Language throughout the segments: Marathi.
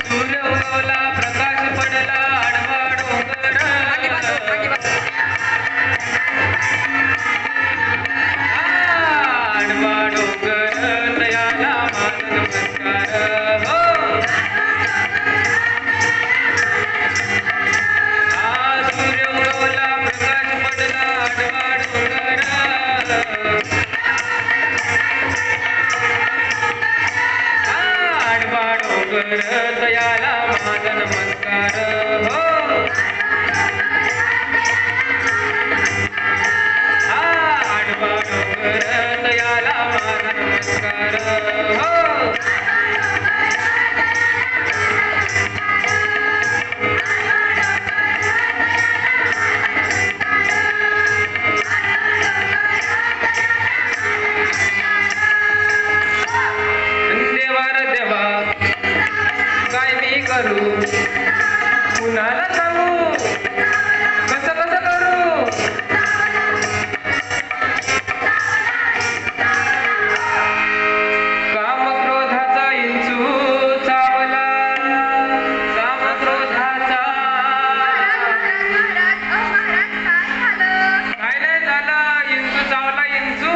सूर्य उगवला प्रकाश पडला आडवा डोंगर आडवा डोंगर दयाला माझा नमस्कार हो सूर्य उगवला प्रकाश पडला आडवा डोंगर आडवा डोंगर दयाला माझा नमस्कार हो आडवा डोंगर दयाला माझा नमस्कार हो करू कुणाला सांगू कसं कसं करू काम क्रोधाचा इंचू चावला काम क्रोधाचा काय नाही झालं इंचू चावला इंचू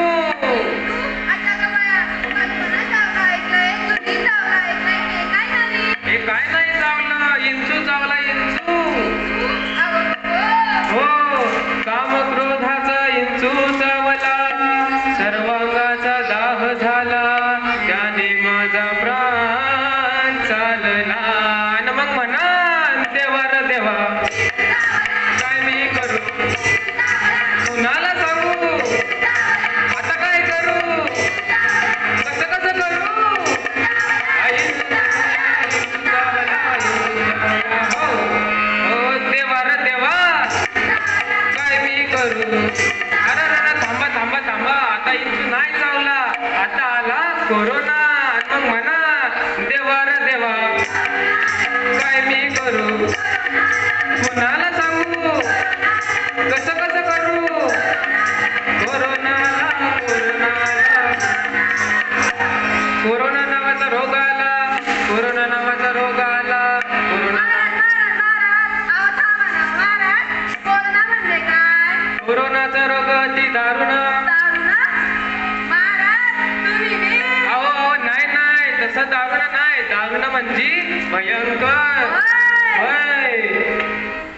हे काय नाही चावला इंचू चावला इंचू हो काम क्रोधाचा इंचू चावला सर्वांगाचा दाह झाला त्याने माझा प्राण चालला न मग म्हणा देवा रे देवा काय मी करू कुणाला सांगू आता काय करू कसं कसं करू अरे थांबा थांबा थांबा आता इंचू नाही चावला आता आला कोरोना मग म्हणा देवा रे देवा काय मी करू कुणाला सांगू कसं कसं करू कोरोना नावाचा रोग आला कोरोना नावाचा रोग आला कोरोनाचा रोग अति दारुण अहो नाही नाही तसं दारुण नाही दारुण म्हणजे भयंकर